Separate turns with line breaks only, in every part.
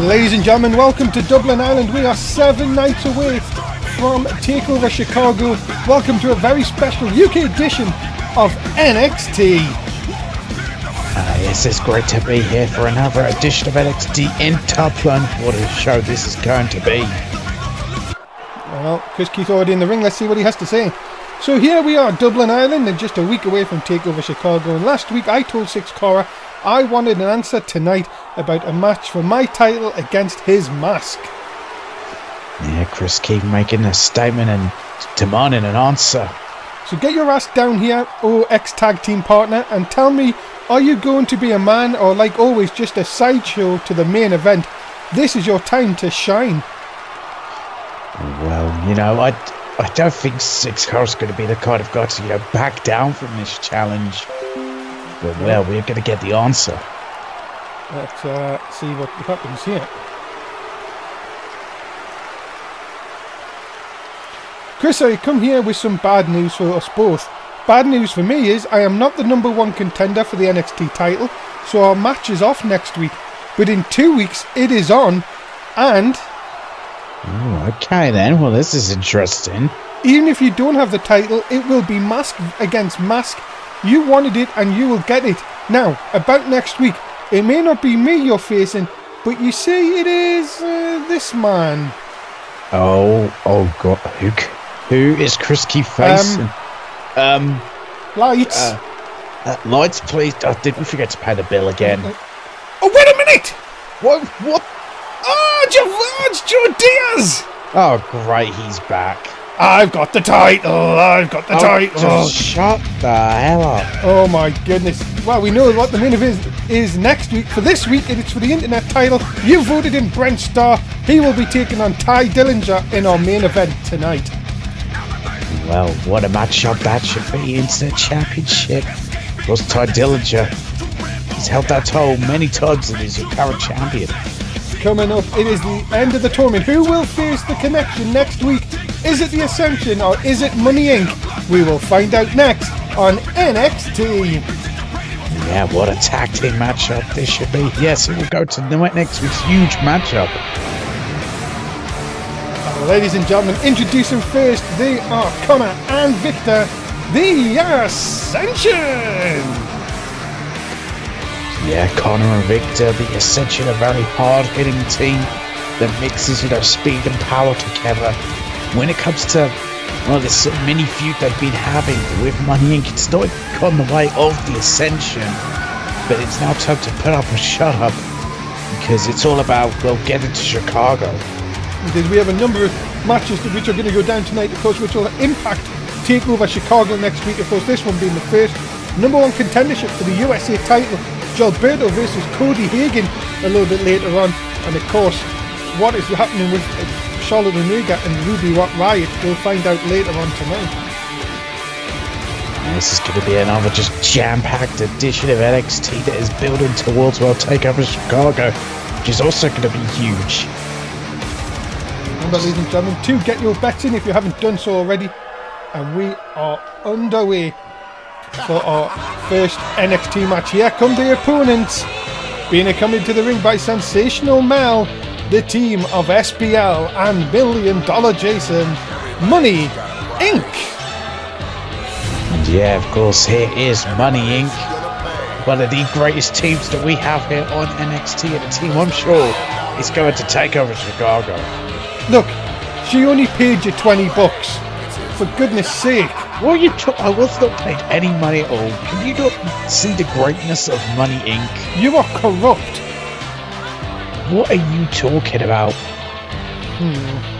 Ladies and gentlemen, welcome to Dublin, Ireland. We are 7 nights away from TakeOver Chicago. Welcome to a very special UK edition of NXT.
Yes, it's great to be here for another edition of NXT in Dublin. What a show this is going to be.
Well, Chris Keith already in the ring. Let's see what he has to say. So here we are, Dublin, Ireland, and just a week away from TakeOver Chicago. And last week I told Six Cora I wanted an answer tonight about a match for my title against his mask.
Yeah, Chris Keith making a statement and demanding an answer.
So get your ass down here, oh ex-tag team partner, and tell me, are you going to be a man or, like always, just a sideshow to the main event? This is your time to shine.
Well, you know, I don't think Six Cora's going to be the kind of guy to, back down from this challenge. But, well, we're going to get the answer.
Let's see what happens here. Chris, I come here with some bad news for us both. Bad news for me is I am not the #1 contender for the NXT title, so our match is off next week. But in 2 weeks, it is on, and...
Oh, okay then. Well, this is interesting.
Even if you don't have the title, it will be mask against mask. You wanted it and you will get it. Now, about next week, it may not be me you're facing, but you see it is this man.
Oh God. Who is Chris Keith facing?
Lights.
Lights, please. Oh, did we forget to pay the bill again?
Oh, wait a minute!
What?
Oh, it's Joe Diaz!
Oh, great, he's back.
I've got the title!
Just shut the hell up.
Oh my goodness. Well, we know what the main event is next week. For this week, it's for the internet title. You voted in Brent Starr. He will be taking on Ty Dillinger in our main event tonight.
Well, what a matchup that should be. Internet Championship. Of course, Ty Dillinger. He's held that title many times and he's your current champion.
Coming up, it is the end of the tournament. Who will face the Connection next week? Is it the Ascension or is it Money Inc? We will find out next on NXT.
Yeah, what a tag team matchup this should be. Yes, it will go to next week's huge matchup.
Ladies and gentlemen, introducing first, they are Connor and Victor, the Ascension.
Yeah, Connor and Victor, the Ascension, a very hard-hitting team that mixes, speed and power together. When it comes to, this mini feud they've been having with Money Inc., it's not gone the way of the Ascension, but it's now time to put up or shut up, because it's all about, getting to Chicago.
Because we have a number of matches which are going to go down tonight, of course, which will impact TakeOver Chicago next week. Of course, this one being the first #1 contendership for the USA title. Gilberto versus Cody Hagan a little bit later on, and of course what is happening with Charlotte Omega and Ruby Riott we'll find out later on tonight.
And this is going to be another just jam-packed edition of NXT that is building towards World TakeOver Chicago, which is also going to be huge.
Remember, ladies and gentlemen, to get your bets in if you haven't done so already, and we are underway for our first NXT match. Here come the opponents, being accompanied to the ring by Sensational Mel, the team of SPL and $1 Million Jason, Money Inc.
And yeah, of course, here is Money Inc., one of the greatest teams that we have here on NXT, and a team I'm sure is going to take over Chicago.
Look, she only paid you $20. For goodness sake.
Well, I was not paid any money at all. Can you not see the greatness of Money Inc?
You are corrupt.
What are you talking about?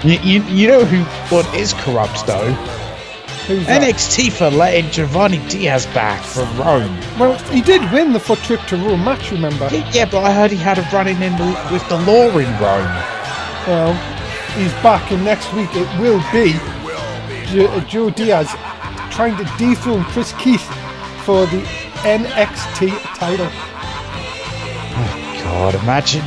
You know what is corrupt though?
Who's that?
NXT for letting Giovanni Diaz back from Rome.
Well, he did win the foot trip to Rome match, remember?
Yeah, but I heard he had a run-in with the law in Rome.
Well, he's back, and next week it will be Joe Diaz trying to dethrone Chris Keith for the NXT title.
Oh God, imagine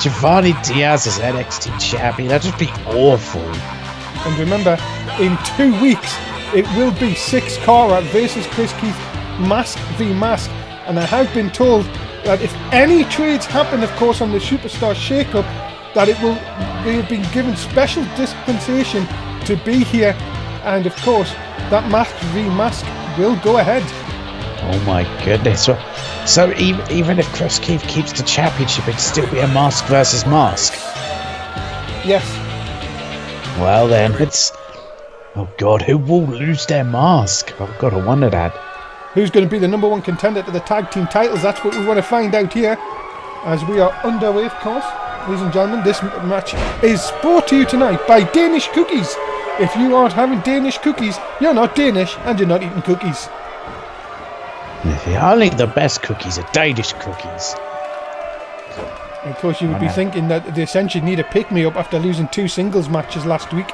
Giovanni Diaz as NXT champion. That'd just be awful.
And remember, in 2 weeks it will be Six Cora versus Chris Keith, mask v mask. And I have been told that if any trades happen, of course, on the Superstar Shake-Up, that they have been given special dispensation to be here, and of course, that mask v mask will go ahead.
Oh my goodness. So even if Chris Keith keeps the championship, it'd still be a mask versus mask?
Yes.
Well then, it's... Oh god, who will lose their mask? I've got to wonder that.
Who's going to be the #1 contender to the tag team titles? That's what we want to find out here, as we are underway, of course. Ladies and gentlemen, this match is brought to you tonight by Danish Cookies. If you aren't having Danish cookies, you're not Danish and you're not eating cookies.
Only the best cookies are Danish cookies.
And of course, you would be thinking that the Ascension need a pick-me-up after losing 2 singles matches last week.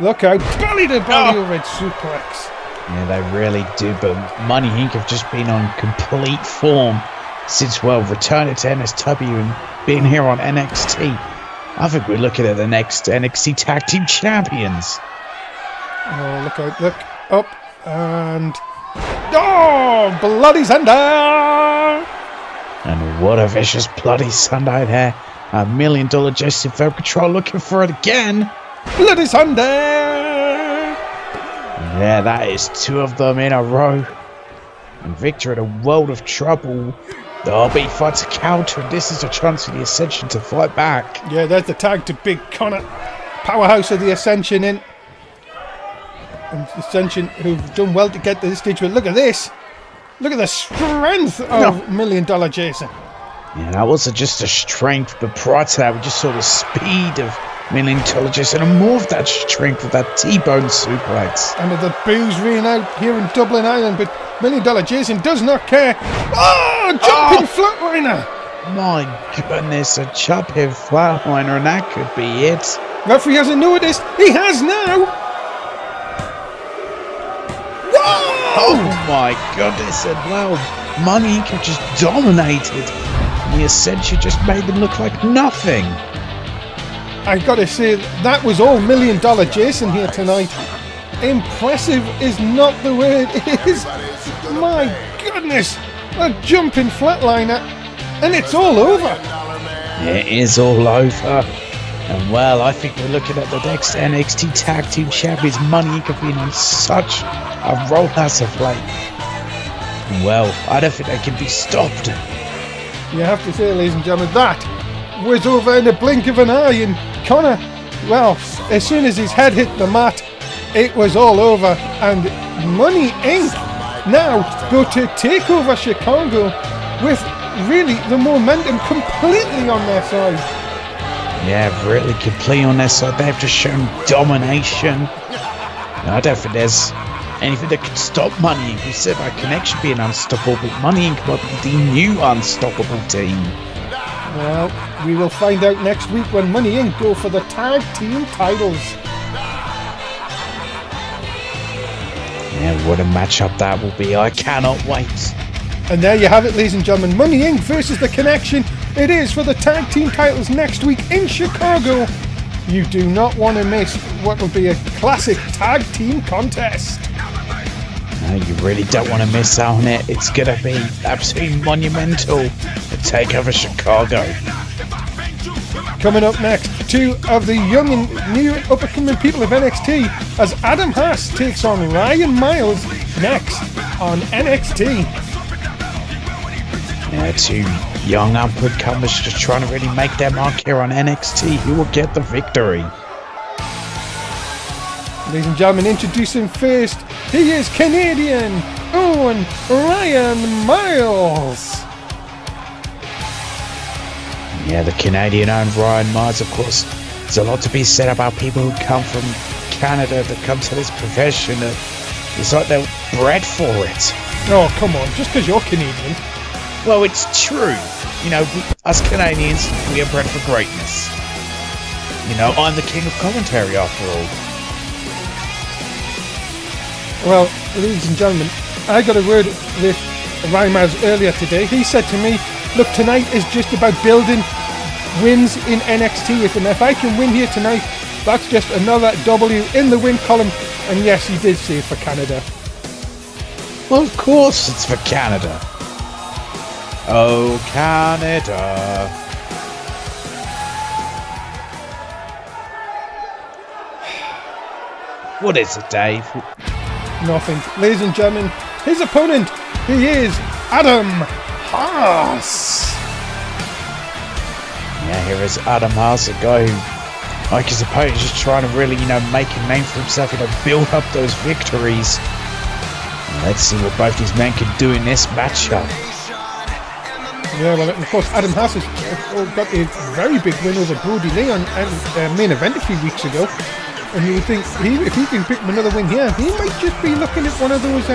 Look out, belly to belly over suplex.
Yeah, they really do, but Money Inc. have just been on complete form since, well, returning to NSW and being here on NXT. I think we're looking at the next NXT Tag Team Champions.
Oh, look out, look up, and... Oh, bloody Sunday!
And what a vicious bloody Sunday there. $1 million Justin Fab Control looking for it again.
Bloody Sunday!
Yeah, that is 2 of them in a row. And Victor in a world of trouble. The RB fights a counter, and this is a chance for the Ascension to fight back.
Yeah, there's the tag to Big Connor. Powerhouse of the Ascension in. And the Ascension, who've done well to get to this stage, but look at this. Look at the strength of $1 Million Jason.
Yeah, that wasn't just the strength, but prior to that, we just saw the speed of $1 Million Jason and more of that strength with that T-bone suplex.
And with the booze ringing out here in Dublin, Ireland, but $1 Million Jason does not care. Oh, jumping flatliner!
My goodness, a jumping flatliner, and that could be it.
Referee hasn't noticed. He has now.
Oh my goodness, and well, Money Inc. have just dominated. The Ascension just made them look like nothing.
I gotta say, that was all $1 Million Jason here tonight. Impressive is not the word, it is. My goodness, a jumping flatliner, and it's all over.
It is all over. And well, I think we're looking at the next NXT Tag Team Champions. Money Inc. have been on such a roll as of late. Well, I don't think they can be stopped.
You have to say, ladies and gentlemen, that was over in the blink of an eye. And Connor, well, as soon as his head hit the mat, it was all over. And Money Inc. now go to take over Chicago with really the momentum completely on their side.
Yeah, really complete on their side. They've just shown domination. I don't think there's anything that could stop Money Inc. We said about Connection being unstoppable, but Money Inc. might be the new unstoppable team.
Well, we will find out next week when Money Inc. go for the tag team titles.
Yeah, what a matchup that will be. I cannot wait.
And there you have it, ladies and gentlemen. Money Inc. versus the Connection. It is for the tag team titles next week in Chicago. You do not want to miss what will be a classic tag team contest.
No, you really don't want to miss out on it. It's going to be absolutely monumental. The takeover Chicago.
Coming up next, 2 of the young and new up-and-coming people of NXT as Adam Haas takes on Ryan Miles next on NXT.
Yeah, 2 young up-and-comers just trying to really make their mark here on NXT. Who will get the victory?
Ladies and gentlemen, introducing first, he is Canadian Owen Ryan Miles.
Yeah, the Canadian owned Ryan Miles, of course. There's a lot to be said about people who come from Canada that come to this profession. It's like they're bred for it.
Oh, come on, just because you're Canadian.
Well, it's true. You know, us Canadians, we are bred for greatness. You know, I'm the king of commentary after all.
Well, ladies and gentlemen, I got a word with Ryan Miles earlier today. He said to me, look, tonight is just about building wins in NXT. And if I can win here tonight, that's just another W in the win column. And yes, he did say it for Canada.
Well, of course it's for Canada. Oh, Canada. What is it, Dave?
Nothing. Ladies and gentlemen, his opponent, he is Adam Haas.
Yeah, here is Adam Haas, a guy who, like his opponent, is just trying to really, make a name for himself, build up those victories. And let's see what both these men can do in this matchup.
Yeah, well, of course, Adam Haas has got a very big win over Brody Lee on main event a few weeks ago. And you would think, if he can pick up another win here, he might just be looking at one of those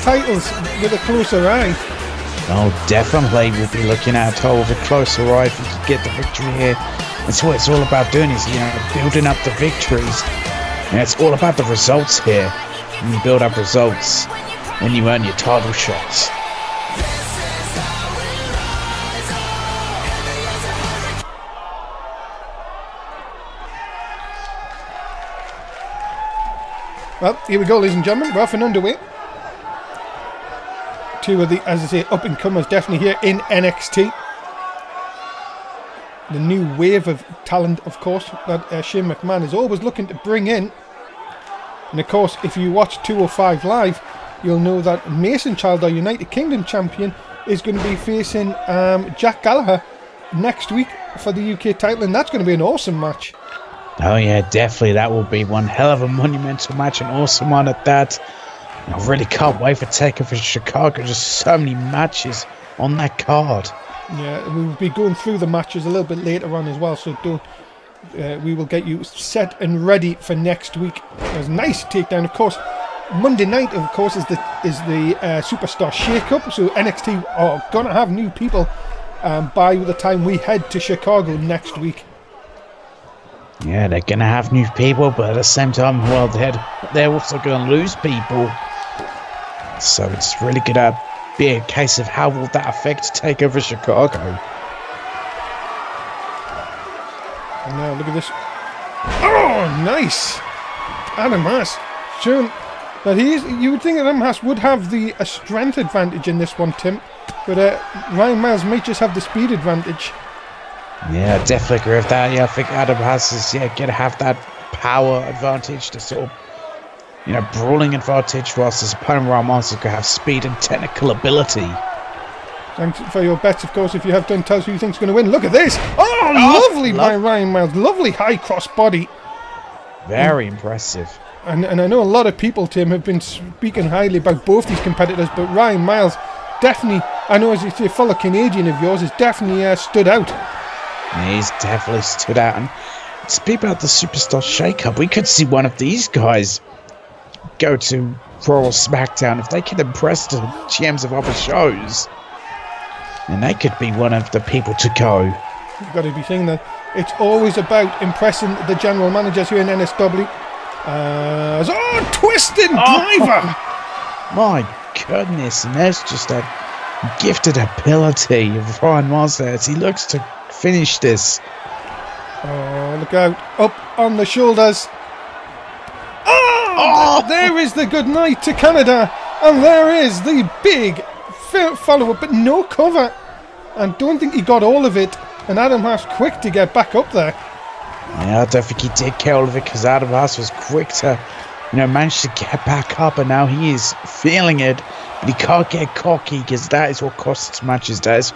titles with a closer eye.
Oh, definitely we'll be looking at a title with a closer eye if we can get the victory here. That's what it's all about doing, is, building up the victories. And it's all about the results here. When you build up results, when you earn your title shots.
Well, here we go, ladies and gentlemen. We're off and underway. Two of the, as I say, up-and-comers definitely here in NXT. The new wave of talent, of course, that Shane McMahon is always looking to bring in. And of course, if you watch 205 Live, you'll know that Mason Child, our United Kingdom champion, is going to be facing Jack Gallagher next week for the UK title, and that's going to be an awesome match.
Oh yeah, definitely. That will be one hell of a monumental match, an awesome one at that. I really can't wait for TakeOver Chicago. Just so many matches on that card.
Yeah, we will be going through the matches a little bit later on as well, so don't. We will get you set and ready for next week. There's a nice takedown, of course. Monday night, of course, is the Superstar Shake-Up, so NXT are gonna have new people by the time we head to Chicago next week.
Yeah, they're going to have new people, but at the same time, well, they're also going to lose people. So it's really going to be a case of how will that affect TakeOver Chicago.
And now, look at this. Oh, nice! Adam Haas showing that you would think that Adam Haas would have the strength advantage in this one, Tim. But Ryan Miles might just have the speed advantage.
Yeah, I definitely agree with that. Yeah, I think Adam Haas is going to have that power advantage, the sort of, brawling advantage, whilst his opponent Ryan Miles is going to have speed and technical ability.
Thanks for your bets, of course. If you have done, tell us who you think's going to win. Look at this! Oh, lovely by Ryan Miles. Lovely high cross body.
Very impressive.
And I know a lot of people, Tim, have been speaking highly about both these competitors, but Ryan Miles definitely, I know as a fellow Canadian of yours, has definitely stood out.
He's definitely stood out. And to speak about the Superstar Shake-Up, we could see one of these guys go to Raw or SmackDown if they can impress the GMs of other shows. And they could be one of the people to go.
You've got to be saying that it's always about impressing the general managers here in NSW. Twisted driver!
My goodness, and there's just a gifted ability of Ryan Miles there as he looks to finish this.
Oh, look out. Up on the shoulders. There is the good night to Canada. And there is the big follow-up, but no cover. And don't think he got all of it. And Adam Haas quick to get back up there.
Yeah, I don't think he did get all of it, because Adam Haas was quick to, manage to get back up, and now he is feeling it. But he can't get cocky, because that is what costs matches. That is,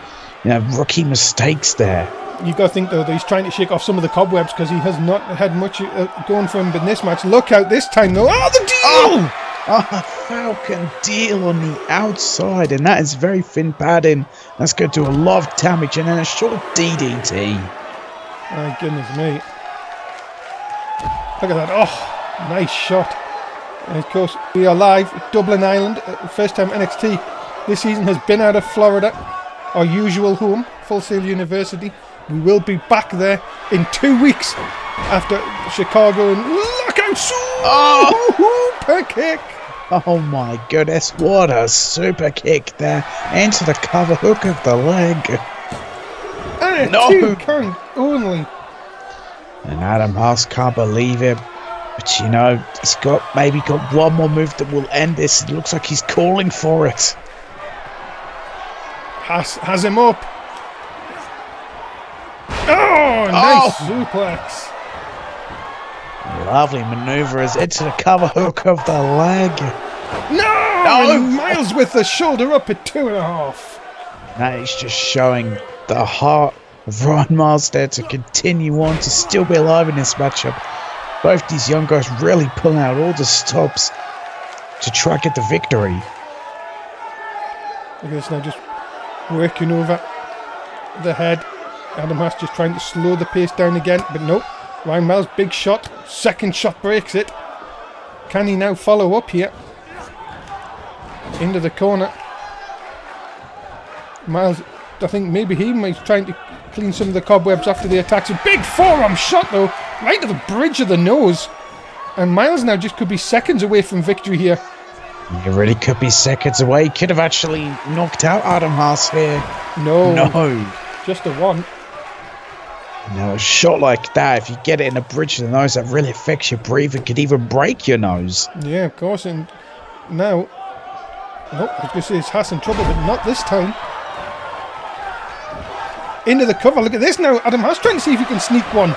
rookie mistakes there.
You got to think, though, that he's trying to shake off some of the cobwebs, because he has not had much going for him in this match. Look out this time, though. Oh, the deal!
Oh, Falcon deal on the outside, and that is very thin padding. That's going to do a lot of damage, and then a short DDT.
My goodness me. Look at that. Oh, nice shot. And of course, we are live at Dublin, Ireland. First time NXT this season has been out of Florida, our usual home, Full Sail University. We will be back there in 2 weeks after Chicago. And look out! Super kick!
Oh my goodness, what a super kick there into the cover hook of the leg.
And a 2 count only.
And Adam Haas can't believe it. But he's maybe got one more move that will end this. It looks like he's calling for it.
has him up. Oh, nice suplex.
Lovely manoeuvres into the cover hook of the leg.
No! And Miles with the shoulder up at 2.5.
That is just showing the heart of Ryan Miles there to continue on, to still be alive in this matchup. Both these young guys really pulling out all the stops to try to get the victory.
Look at this now, just working over the head. Adam Haas just trying to slow the pace down again, but nope. Ryan Miles, big shot. Second shot breaks it. Can he now follow up here? Into the corner. Miles, I think maybe he might be trying to clean some of the cobwebs after the attacks. A big forearm shot though, right to the bridge of the nose. And Miles now just could be seconds away from victory here.
He really could be seconds away. He could have actually knocked out Adam Haas here.
No. Just a one.
Now, a shot like that, if you get it in the bridge of the nose, that really affects your breathing. Could even break your nose.
Yeah, of course. And now, I was going to say it's Haas in trouble, but not this time. Into the cover. Look at this now. Adam Haas trying to see if he can sneak one.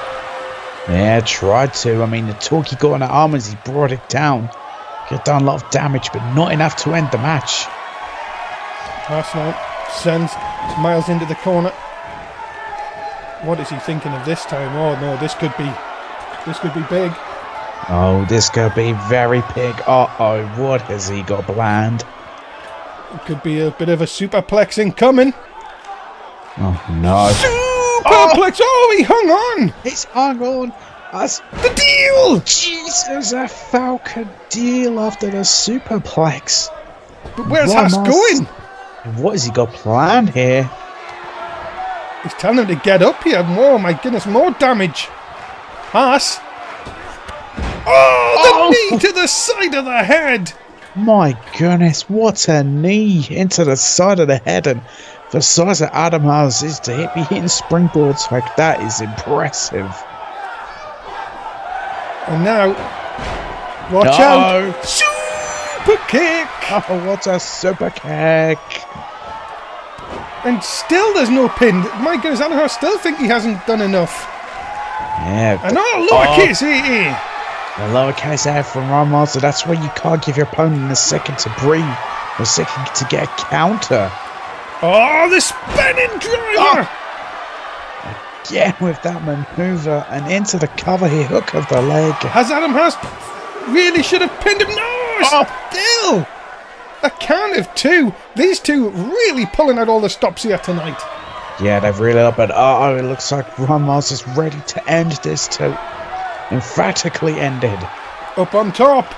Yeah, tried to. I mean, the torque he got on the arm as he brought it down. Got done a lot of damage, but not enough to end the match.
Haas now sends Miles into the corner. What is he thinking of this time? Oh no, this could be big.
Oh, this could be very big. Uh-oh, what has he got planned?
It could be a bit of a superplex incoming.
Oh no.
Superplex! Oh, he hung on!
He's hung on. That's
the deal!
Jesus, a Falcon deal after the superplex.
But where's Haas going?
What has he got planned here?
He's telling him to get up here. Oh my goodness, more damage. Haas. Oh, the knee to the side of the head.
My goodness, what a knee into the side of the head. And the size of Adam Haas is to be hitting springboards like that is impressive.
And now, watch out. Super kick.
Oh, what a super kick.
And still there's no pin. My goodness, Adam Haas still think he hasn't done enough.
Yeah.
And lowercase A.
The lowercase A from Ryan Miles, so that's where you can't give your opponent a second to breathe, or a second to get a counter.
Oh, the spinning driver!
Again with that maneuver, and into the cover here, hook of the leg.
Has Adam Haas really should have pinned him? No, still! A count of two. These two really pulling out all the stops here tonight. Yeah,
they've really up, but it looks like Ryan Miles is ready to end this too. Emphatically ended.
Up on top.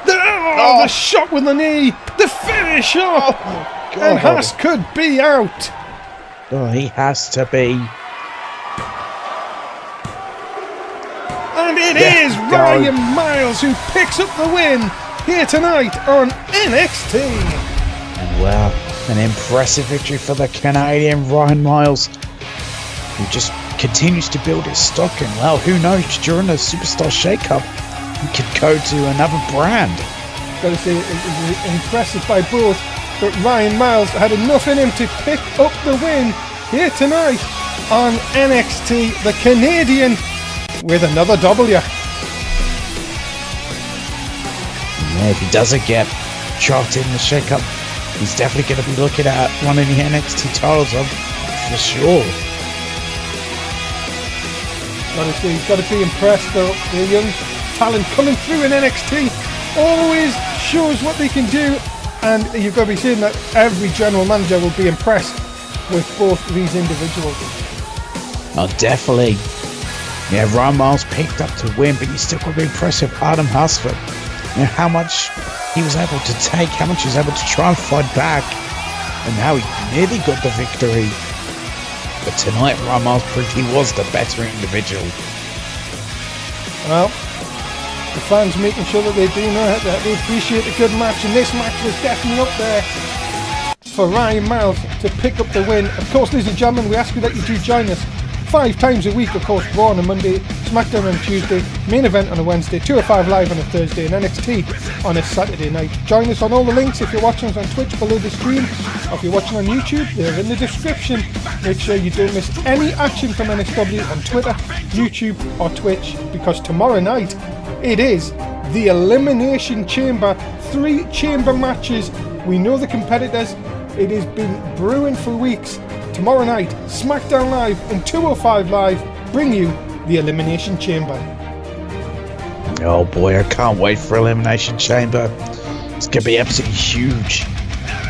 The shot with the knee. The finish up. And Haas could be out.
Oh, he has to be.
And it is Ryan Miles who picks up the win here tonight on NXT.
And well, an impressive victory for the Canadian Ryan Miles, who just continues to build his stock, and well, who knows, during the Superstar Shake-Up he could go to another brand.
Gotta say, it was impressive by both, but Ryan Miles had enough in him to pick up the win here tonight on NXT, the Canadian with another W.
Yeah, if he doesn't get chopped in the Shake-Up, he's definitely going to be looking at one of the NXT titles for sure.
He's got to be impressed though. The young talent coming through in NXT always shows what they can do, and you've got to be saying that every general manager will be impressed with both these individuals.
Oh, definitely. Yeah, Ryan Miles picked up to win, but you still got to be impressed with Adam Haas for how much he was able to take, how much he was able to try and fight back, and how he nearly got the victory. But tonight, Ryan Miles proved he was the better individual.
Well, the fans making sure that they do know that they appreciate a good match, and this match was definitely up there for Ryan Miles to pick up the win. Of course, ladies and gentlemen, we ask you that you do join us 5 times a week. Of course, Raw on a Monday, SmackDown on a Tuesday, main event on a Wednesday, 205 Live on a Thursday, and NXT on a Saturday night. Join us on all the links if you're watching us on Twitch below the stream, or if you're watching on YouTube, they're in the description. Make sure you don't miss any action from NSW on Twitter, YouTube or Twitch, because tomorrow night it is the Elimination Chamber, 3 chamber matches. We know the competitors. It has been brewing for weeks. Tomorrow night, SmackDown Live and 205 Live bring you the Elimination Chamber.
Oh boy, I can't wait for Elimination Chamber. It's going to be absolutely huge.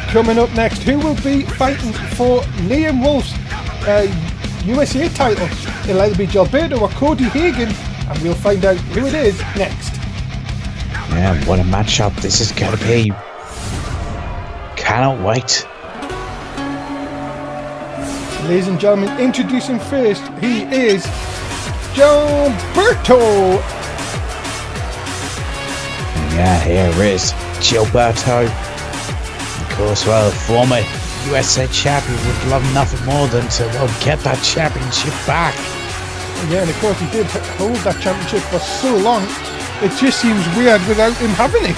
Coming up next, who will be fighting for Liam Wolf's USA title? It'll either be Gilberto or Cody Hagan, and we'll find out who it is next.
Yeah, what a matchup this is going to be. Cannot wait.
Ladies and gentlemen, introducing first, he is Gilberto.
Yeah, here is Gilberto. Of course, well, former USA champion would love nothing more than to get that championship back.
Yeah, and of course he did hold that championship for so long, it just seems weird without him having it.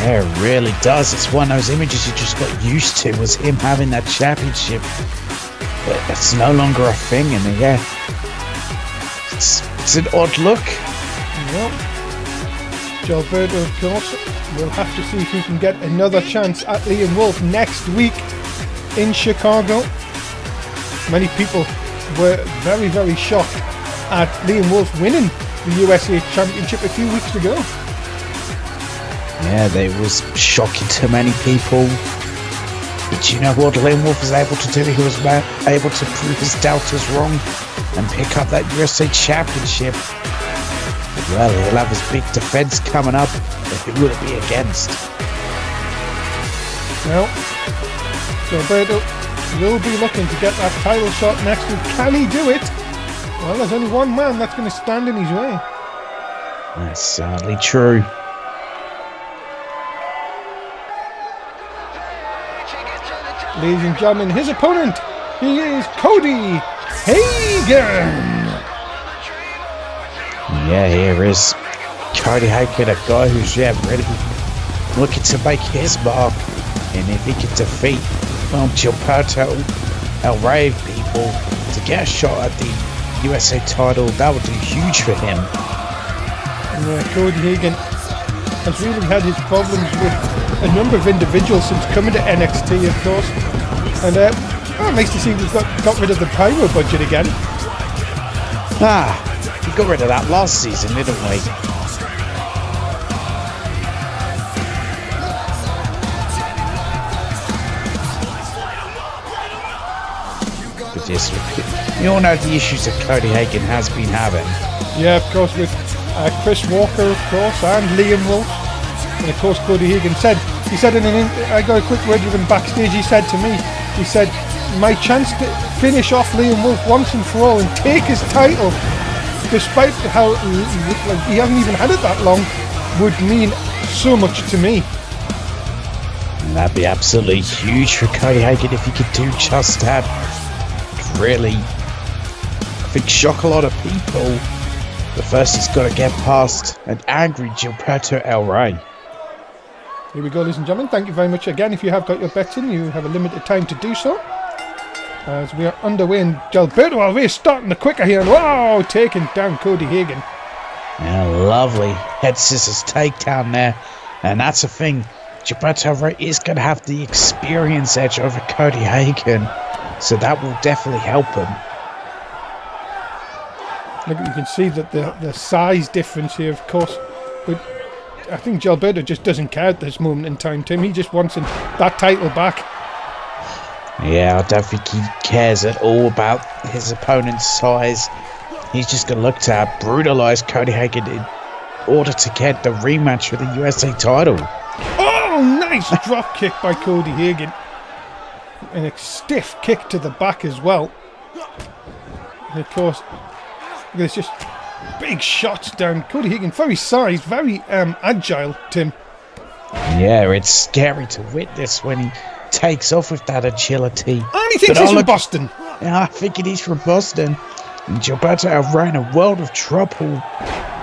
Yeah, it really does. It's one of those images you just got used to, was him having that championship. But it's no longer a thing, and yeah, it's an odd look.
Well, Gilberto, of course, we'll have to see if he can get another chance at Liam Wolf next week in Chicago. Many people were very, very shocked at Liam Wolf winning the USA Championship a few weeks ago.
Yeah, that was shocking to many people. But you know what Liam Wolf was able to do? He was able to prove his doubters wrong and pick up that USA Championship. But well, he'll have his big defense coming up. But who will it be against?
Well, Gilberto will be looking to get that title shot next week. Can he do it? Well, there's only one man that's going to stand in his way.
That's sadly true.
Ladies and gentlemen, his opponent, he is Cody Hagan.
Yeah, here is Cody Hagan, a guy who's really looking to make his mark. And if he can defeat Gilberto El Rey people to get a shot at the USA title, that would do huge for him.
And Cody Hagan has really had his problems with a number of individuals since coming to NXT, of course. And nice to see we've got rid of the pyro budget again.
We got rid of that last season, didn't we? But yes, you all know the issues that Cody Hagan has been having.
Yeah, of course, with Chris Walker, of course, and Liam Wolf. And of course, Cody Hagan said, I got a quick word with him backstage, he said to me, he said, my chance to finish off Liam Wolf once and for all and take his title, despite how he hasn't even had it that long, would mean so much to me.
And that'd be absolutely huge for Cody Hagan if he could do just that. Really, I think, shock a lot of people. But first he's got to get past an angry Gilberto El Rey.
Here we go, ladies and gentlemen. Thank you very much again. If you have got your bets in, you have a limited time to do so. As we are underway, and Gilberto El Rey starting the quicker here. And wow, taking down Cody Hagan.
Yeah, lovely head scissors takedown there. And that's the thing. Gilberto El Rey is going to have the experience edge over Cody Hagan. So that will definitely help him.
Look, you can see that the size difference here, of course. But I think Gilberto just doesn't care at this moment in time, Tim. He just wants that title back.
Yeah, I don't think he cares at all about his opponent's size. He's just going to look to brutalise Cody Hagan in order to get the rematch for the USA title.
Oh, nice drop kick by Cody Hagan. And a stiff kick to the back as well. And of course, there's just big shots down. Cody Hagan, very sized, very agile, Tim.
Yeah, it's scary to witness when he takes off with that agility.
And he thinks he's from Boston.
Yeah, I think it is from Boston. And Gilberto El Rey in a world of trouble,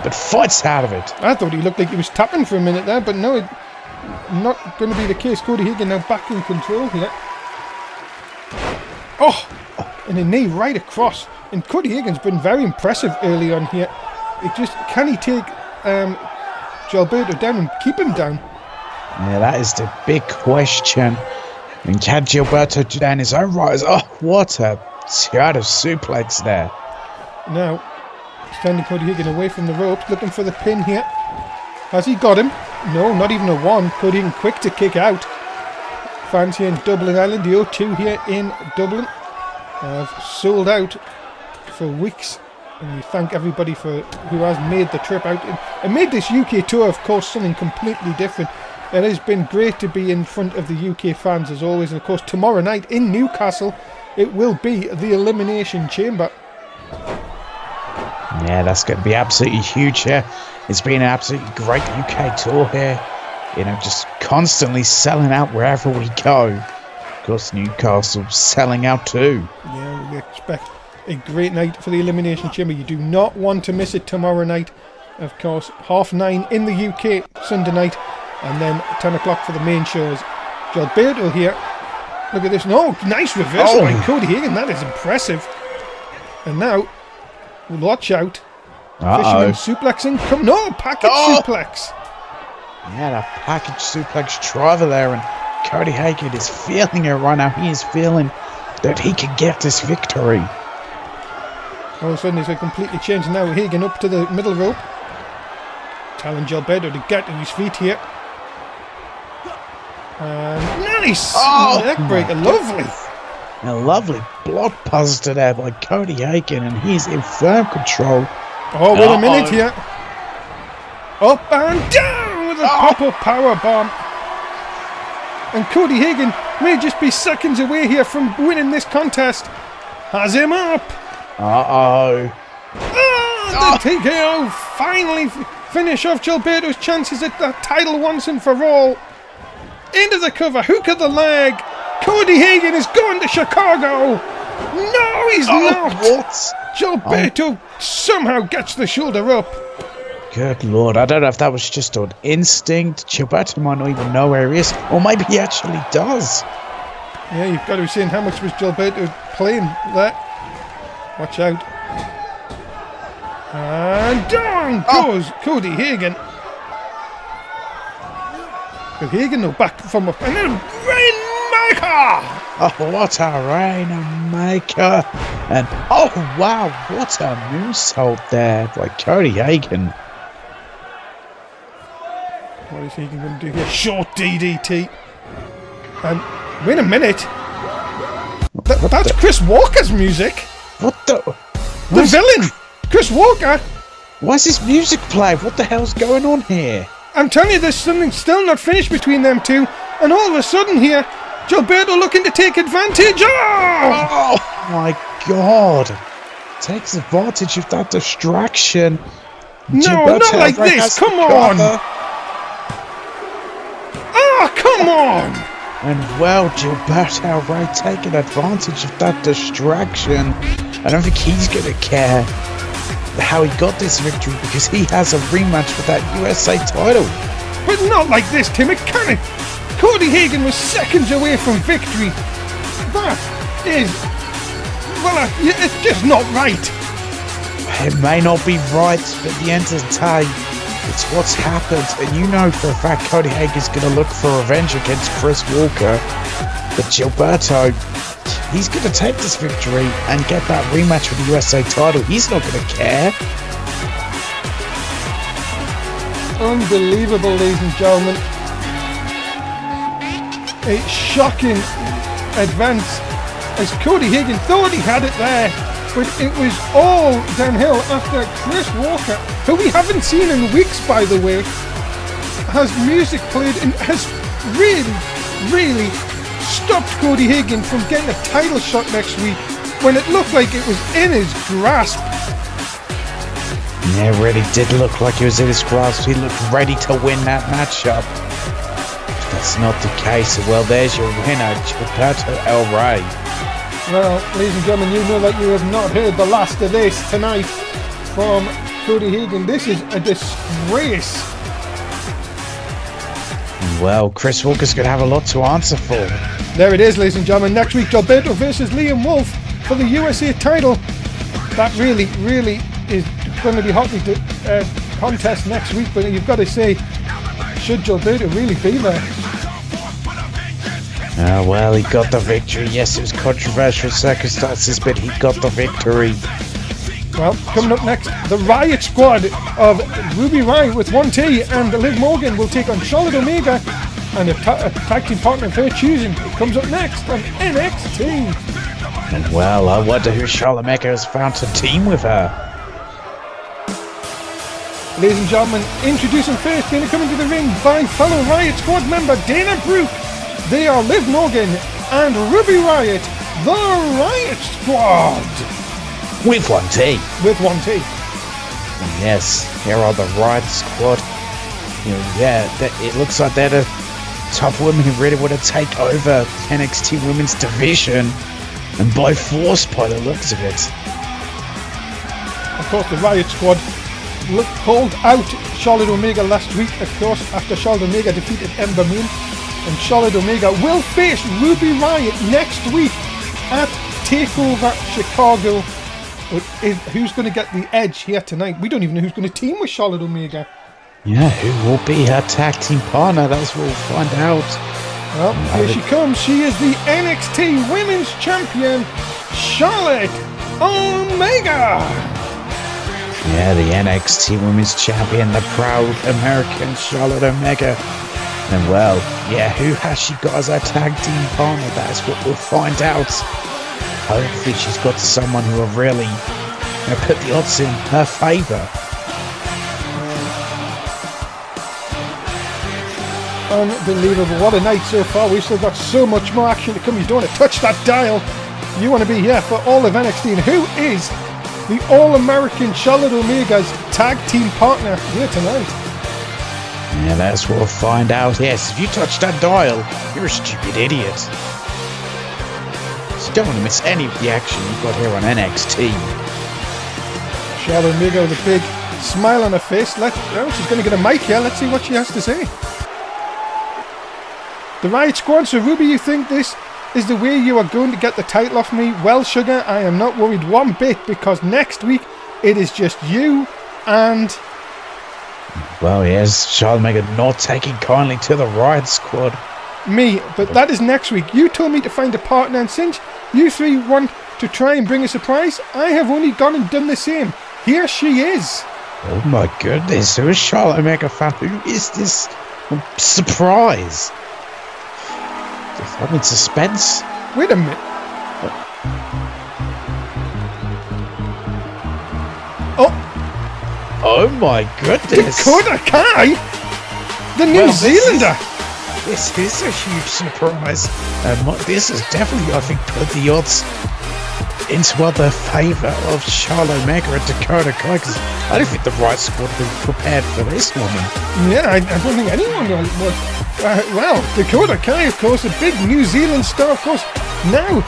but fights out of it.
I thought he looked like he was tapping for a minute there, but no, not going to be the case. Cody Hagan now back in control here. Oh, and a knee right across. And Cody Hagan's been very impressive early on here. Can he take Gilberto down and keep him down?
Yeah, that is the big question. And can Gilberto do down his own rise? Oh, what a Seattle suplex there.
Now, standing Cody Hagan away from the ropes, looking for the pin here. Has he got him? No, not even a one. Cody Hagan quick to kick out. Fans here in Dublin Ireland, the O2 here in Dublin, have sold out for weeks. And we thank everybody who has made the trip out and made this UK tour, of course, something completely different. It has been great to be in front of the UK fans as always. And of course, tomorrow night in Newcastle, it will be the Elimination Chamber.
Yeah, that's going to be absolutely huge here. It's been an absolutely great UK tour here. You know, just constantly selling out wherever we go. Of course, Newcastle selling out too.
Yeah, we expect a great night for the Elimination Chamber. You do not want to miss it tomorrow night. Of course, 9:30 in the UK Sunday night. And then 10 o'clock for the main shows. Gilberto here. Look at this. No, nice reversal by Cody Hagan. That is impressive. And now, watch out. Fisherman suplexing. Come, no, package suplex.
Yeah, that package suplex driver there. And Cody Hagan is feeling it right now. He is feeling that he can get this victory.
All of a sudden, it's completely changed. Now Hagan up to the middle rope. Telling Gilberto to get to his feet here. And nice! Neckbreaker, lovely!
A lovely blockbuster there by Cody Hagan, and he's in firm control.
Oh, wait a minute here. Up and down with a pop-up power bomb. And Cody Hagan may just be seconds away here from winning this contest. Has him up. The TKO finally finish off Gilberto's chances at that title once and for all. Into the cover, hook of the leg. Cody Hagan is going to Chicago. No, he's not.
What?
Gilberto somehow gets the shoulder up.
Good Lord, I don't know if that was just on instinct. Gilberto might not even know where he is, or maybe he actually does.
Yeah, you've got to be seeing how much was Gilberto playing there. Watch out. And down goes Cody Hagan. But Hagan no back from up. And then Rainmaker!
Oh, what a Rainmaker. And oh, wow, what a moonsault there by Cody Hagan.
What is Hagan going to do here? Short DDT. And wait a minute. That's Chris Walker's music.
What the?
The villain! Chris Walker!
Why's this music play? What the hell's going on here?
I'm telling you, there's something still not finished between them two. And all of a sudden here, Gilberto looking to take advantage.
Oh my God. Takes advantage of that distraction.
No,
Gilberto
not like this. Come on. Come on.
And well, Gilberto Ray taking advantage of that distraction. I don't think he's going to care how he got this victory because he has a rematch for that USA title.
But not like this, Tim. It can't. Cody Hagan was seconds away from victory. That is... well, it's just not right.
It may not be right, but at the end of the day, it's what's happened. And you know for a fact Cody Hagan's going to look for revenge against Chris Walker. But Gilberto, he's going to take this victory and get that rematch for the USA title. He's not going to care.
Unbelievable, ladies and gentlemen. A shocking advance as Cody Hagan thought he had it there, but it was all downhill after Chris Walker, who we haven't seen in weeks, by the way, has music played and has really stopped Cody Hagan from getting a title shot next week when it looked like it was in his grasp.
Yeah, it really did look like he was in his grasp. He looked ready to win that matchup. That's not the case. Well, there's your winner, Gilberto El Rey.
Well, ladies and gentlemen, you know that you have not heard the last of this tonight from Cody Hagan. This is a disgrace.
Well, Chris Walker's going to have a lot to answer for.
There it is, ladies and gentlemen. Next week, Gilberto versus Liam Wolf for the USA title. That really is going to be hotly contest next week, but you've got to say, should Gilberto really be there?
Well, he got the victory. Yes, it was controversial circumstances, but he got the victory.
Well, coming up next, the Riot Squad of Ruby Riott with 1T and Liv Morgan will take on Charlotte Omega and a tag team partner of her choosing. It comes up next on NXT.
And well, I wonder who Charlotte Omega has found to team with her.
Ladies and gentlemen, introducing first, going to come into the ring by fellow Riot Squad member Dana Brooke. They are Liv Morgan and Ruby Riott, the Riot Squad.
With 1T.
With 1T.
Yes, here are the Riot Squad. It looks like they're the top women who really want to take over NXT Women's Division. And by force, by the looks of it.
Of course, the Riot Squad called out Charlotte Omega last week, of course, after Charlotte Omega defeated Ember Moon. And Charlotte Omega will face Ruby Riott next week at TakeOver Chicago. But who's going to get the edge here tonight? We don't even know who's going to team with Charlotte Omega.
Yeah, who will be her tag team partner? That's what we'll find out.
Well, here she comes. She is the NXT Women's Champion, Charlotte Omega.
Yeah, the NXT Women's Champion, the proud American Charlotte Omega. And well, yeah, who has she got as her tag team partner? That's what we'll find out. Hopefully she's got someone who will really put the odds in her favour.
Unbelievable. What a night so far. We've still got so much more action to come. You don't want to touch that dial. You want to be here for all of NXT. And who is the All-American Charlotte Omega's tag team partner here tonight?
Yeah, that's what we'll find out. Yes, if you touch that dial, you're a stupid idiot. So you don't want to miss any of the action you've got here on NXT.
Charlotte Omega with a big smile on her face. She's going to get a mic here. Let's see what she has to say. The Riot Squad. So Ruby, you think this is the way you are going to get the title off me? Well, sugar, I am not worried one bit, because next week it is just you and...
Well, yes, Charlotte Omega not taking kindly to the Riot Squad.
Me, but that is next week. You told me to find a partner, and since you three want to try and bring a surprise, I have only gone and done the same. Here she is.
Oh my goodness, who is Charlotte Omega fan? Who is this surprise? I'm in suspense.
Wait a minute.
Oh my goodness.
Dakota Kai? The New Zealander.
This is a huge surprise. This is definitely, I think, put the odds into the favour of Charlotte Omega and Dakota Kai, because I don't think the Riot Squad would be prepared for this woman.
Yeah, I don't think anyone was. Well, Dakota Kai, of course, a big New Zealand star, of course. Now,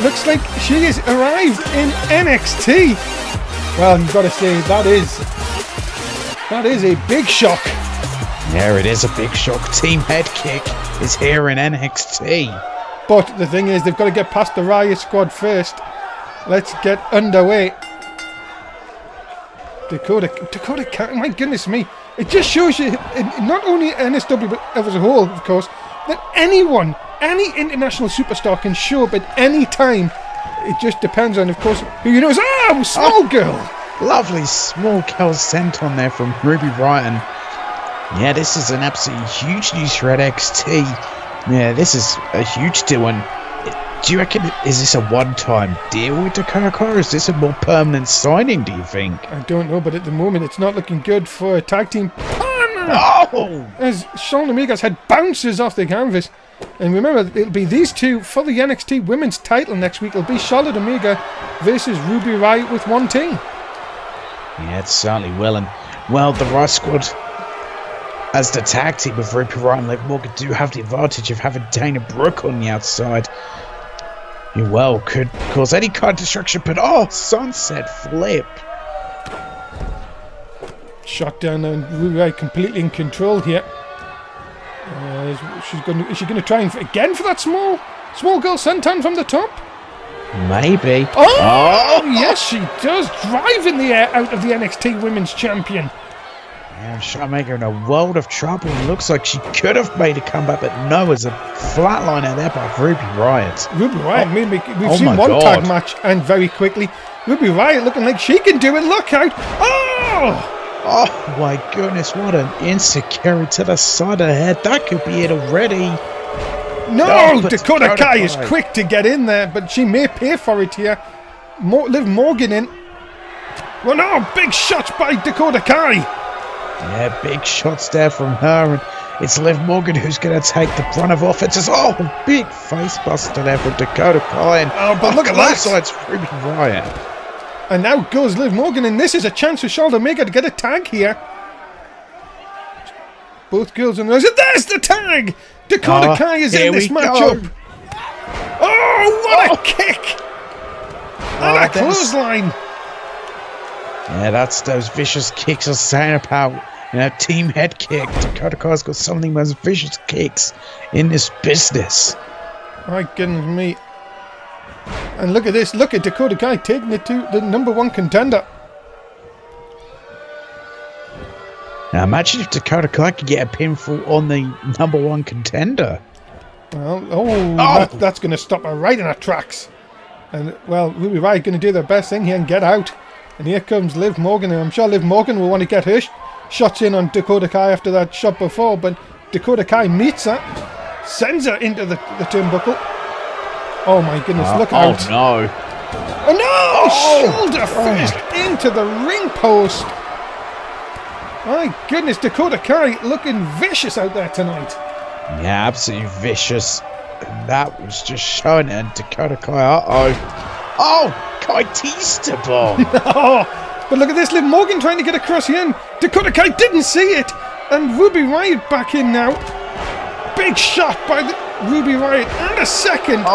looks like she has arrived in NXT. Well, you've got to say, that is a big shock.
Yeah, it is a big shock. Team Head Kick is here in NXT.
But the thing is, they've got to get past the Riot Squad first. Let's get underway. Dakota Kai, my goodness me. It just shows you, not only NSW, but as a whole, of course, that anyone, any international superstar can show up at any time. It just depends on, of course, who you know is, small girl.
Lovely small girl sent on there from Ruby Riott. Yeah, this is an absolutely huge news for NXT. Yeah, this is a huge deal. And do you reckon, is this a one-time deal with Dakota Kai, or is this a more permanent signing, do you think?
I don't know, but at the moment it's not looking good for a tag team partner.
Oh!
As Charlotte Omega's head bounces off the canvas. And remember, it'll be these two for the NXT Women's title next week. It'll be Charlotte Omega versus Ruby Riott with 1T.
Yeah, it certainly will. And, well, the Riot Squad, as the tag team of Ruby Riott and Liv Morgan, do have the advantage of having Dana Brooke on the outside. Who, well, could cause any kind of destruction, but sunset flip.
Shot down, and Ruby Riott completely in control here. Is she going to try again for that small girl senton from the top?
Maybe.
Oh, yes, she does. Driving the air out of the NXT Women's Champion.
Yeah, Charmander in a world of trouble. Looks like she could have made a comeback, but no, it's a flatliner there by Ruby Riott.
Ruby Riott, we've seen one tag match, and very quickly, Ruby Riott looking like she can do it. Look out! Oh!
Oh my goodness, what an insecurity to the side of the head. That could be it already.
No, Dakota Kai is quick to get in there, but she may pay for it here. Liv Morgan in. Well, no, big shots by Dakota Kai.
Yeah, big shots there from her, and it's Liv Morgan who's going to take the brunt of offenses. Oh, big face buster there from Dakota Kai. And
but look at that.
Side's Ruby Riott.
And now goes Liv Morgan, and this is a chance for Charlotte Omega to get a tag here. Both girls in there. There's the tag! Dakota Kai is in this matchup. Oh, what a kick! And a clothesline.
Yeah, that's those vicious kicks I was saying about. Team head kick. Dakota Kai's got some of the most vicious kicks in this business.
My goodness me. And look at this. Look at Dakota Kai taking it to the #1 contender.
Now imagine if Dakota Kai could get a pinfall on the #1 contender.
Well, that's going to stop her right in her tracks. And, well, Ruby Riott going to do their best thing here and get out. And here comes Liv Morgan. And I'm sure Liv Morgan will want to get her shots in on Dakota Kai after that shot before. But Dakota Kai meets her, sends her into the turnbuckle. Oh my goodness, look out.
Oh no.
Oh no! Shoulder first into the ring post. My goodness, Dakota Kai looking vicious out there tonight.
Yeah, absolutely vicious. And that was just showing it. And Dakota Kai, oh, Kai teased a bomb.
No, but look at this, Liv Morgan trying to get across here. And Dakota Kai didn't see it. And Ruby Riott back in now. Big shot by Ruby Riott. And a second.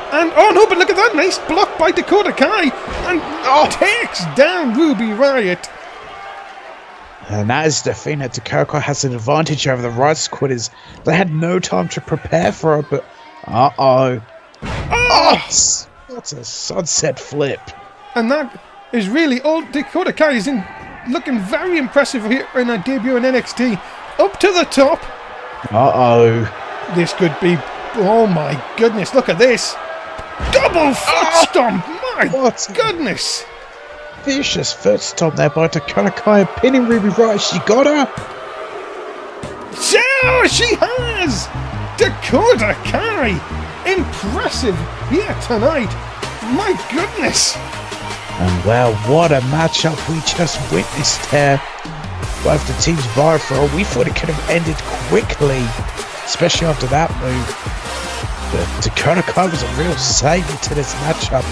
And, oh no, but look at that, nice block by Dakota Kai, and takes down Ruby Riott.
And that is the thing, that Dakota Kai has an advantage over the Riott Squad, is they had no time to prepare for it, but that's a sunset flip.
And that is really all. Dakota Kai is looking very impressive here in her debut in NXT. Up to the top. This could be, oh my goodness, look at this. Double foot stomp! My goodness!
Vicious foot stomp there by Dakota Kai, pinning Ruby Riott. She got her!
Yeah, she has! Dakota Kai! Impressive here tonight! My goodness!
And well, what a matchup we just witnessed here. Both the teams vying for it. We thought it could have ended quickly, especially after that move. But Dakota Kai was a real saviour to this matchup.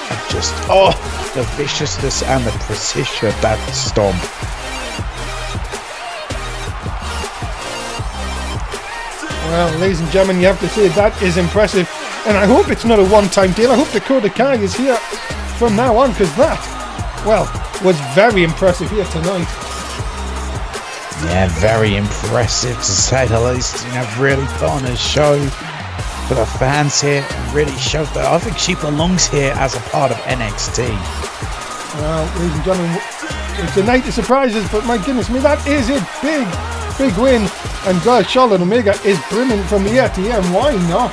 And just, the viciousness and the precision of that stomp.
Well, ladies and gentlemen, you have to say that is impressive. And I hope it's not a one-time deal. I hope Dakota Kai is here from now on, because that, well, was very impressive here tonight.
Yeah, very impressive to say the least. Really put on a show for the fans here, really showed that I think she belongs here as a part of NXT.
Well, ladies and gentlemen, it's a night of surprises, but my goodness me, that is a big win. And Charlotte Omega is brimming from ear to ear, and why not?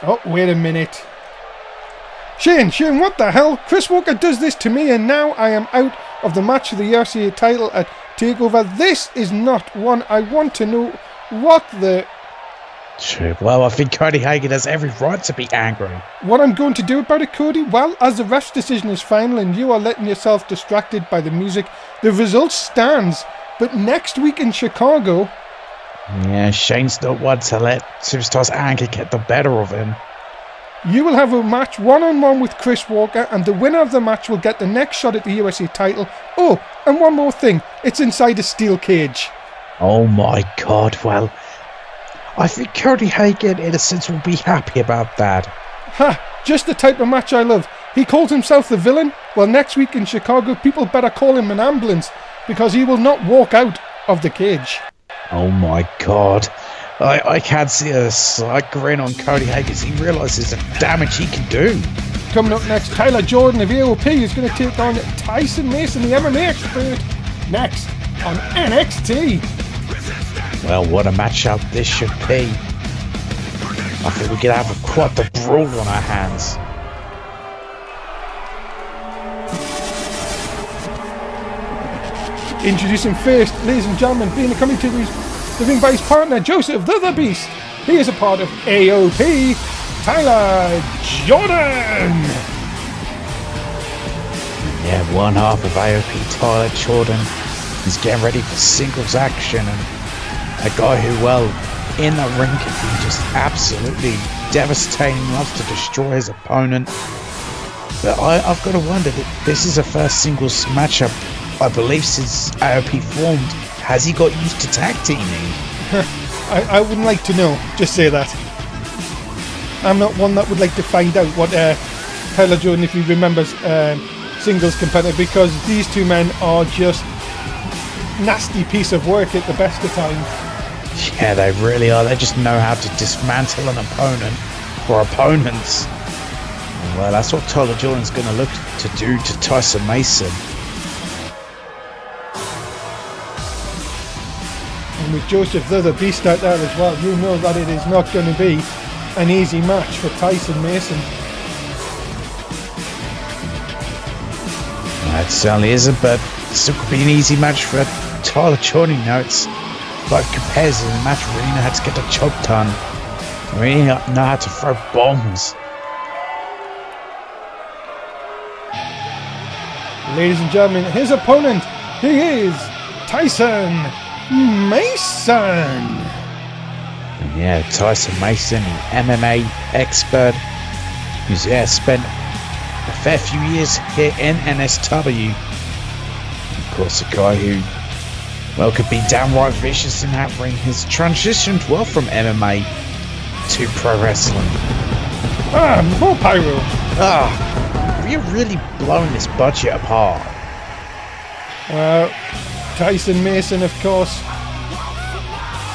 Oh, wait a minute. Shane, what the hell? Chris Walker does this to me, and now I am out of the match for the UFC title at TakeOver. This is not one I want to know. What the...
True. Well, I think Cody Hagan has every right to be angry.
What I'm going to do about it, Cody? Well, as the ref's decision is final and you are letting yourself distracted by the music, the result stands. But next week in Chicago...
Yeah, Shane's not one to let Superstar's anger get the better of him.
You will have a match one-on-one with Chris Walker, and the winner of the match will get the next shot at the UFC title. Oh, and one more thing. It's inside a steel cage.
Oh my god, well, I think Cody Hagan, in a sense, will be happy about that.
Ha! Just the type of match I love. He calls himself the villain. Well, next week in Chicago, people better call him an ambulance, because he will not walk out of the cage.
Oh my god. I can't see a slight grin on Cody Haig as he realises the damage he can do.
Coming up next, Tyler Jordan of AOP is going to take on Tyson Mason, the MMA expert, next on NXT.
Well, what a matchup this should be. I think we could have quite the brawl on our hands.
Introducing first, ladies and gentlemen, being accompanied to the ring by his partner, Joseph the Beast. He is a part of AOP, Tyler Jordan.
Yeah, one half of AOP, Tyler Jordan, is getting ready for singles action, and a guy who, well, in the ring can be just absolutely devastating, loves to destroy his opponent. But I've got to wonder, that this is a first singles matchup, I believe, since AOP formed. Has he got used to tag teaming?
I wouldn't like to know, just say that. I'm not one that would like to find out what Tyler Jordan, if he remembers, singles competitor, because these two men are just nasty piece of work at the best of times.
Yeah, they really are. They just know how to dismantle an opponent or opponents. Well, that's what Tyler Jordan's going to look to do to Tyson Mason.
And with Joseph the Beast out there as well, you know that it is not going to be an easy match for Tyson Mason.
It certainly isn't, but it still could be an easy match for Tyler Jordan. You know, it's like compares in the match, really know how to get the job done. Really know how to throw bombs.
Ladies and gentlemen, his opponent, he is Tyson Mason.
Yeah, Tyson Mason, MMA expert, who's spent a fair few years here in NSW. Of course, a guy who, well, could be downright vicious in that ring. Has transitioned well from MMA to pro wrestling.
More pyro.
We're really blowing this budget apart.
Tyson Mason, of course,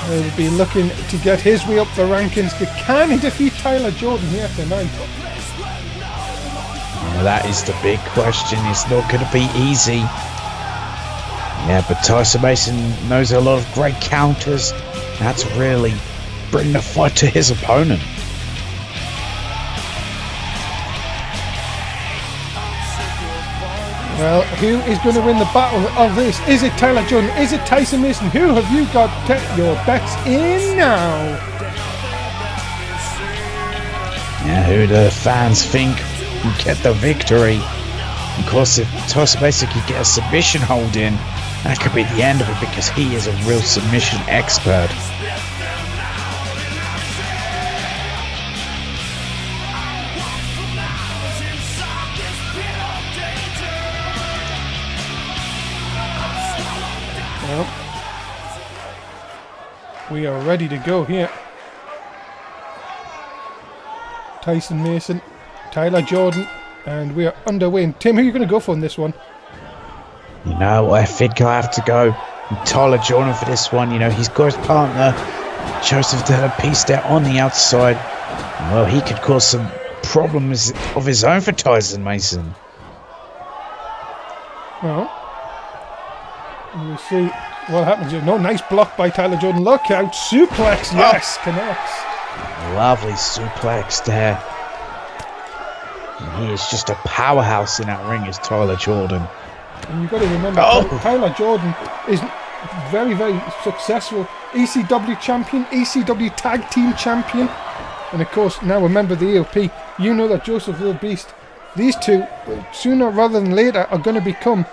will be looking to get his way up the rankings. Can he defeat Tyler Jordan here tonight?
That is the big question. It's not going to be easy. Yeah, but Tyson Mason knows a lot of great counters. That's really bring the fight to his opponent.
Well, who is going to win the battle of this? Is it Tyler Jordan? Is it Tyson Mason? Who have you got your bets in now?
Yeah, who do the fans think will get the victory? Of course, if Tyson Mason could get a submission hold in, that could be the end of it, because he is a real submission expert.
Well, we are ready to go here. Tyson Mason, Tyler Jordan, and we are underway. And Tim, who are you going to go for in this one?
You know, I think I'll have to go with Tyler Jordan for this one. You know, he's got his partner, Joseph the Beast, there on the outside. Well, he could cause some problems of his own for Tyson Mason.
Well, we'll see what happens here. No, nice block by Tyler Jordan. Look out, suplex, yes, connects.
Lovely suplex there. And he is just a powerhouse in that ring, is Tyler Jordan.
And you've got to remember, Tyler Jordan is very, very successful ECW champion, ECW tag team champion, and of course now a member of the AOP. You know that Joseph the Beast, these two, sooner rather than later, are going to become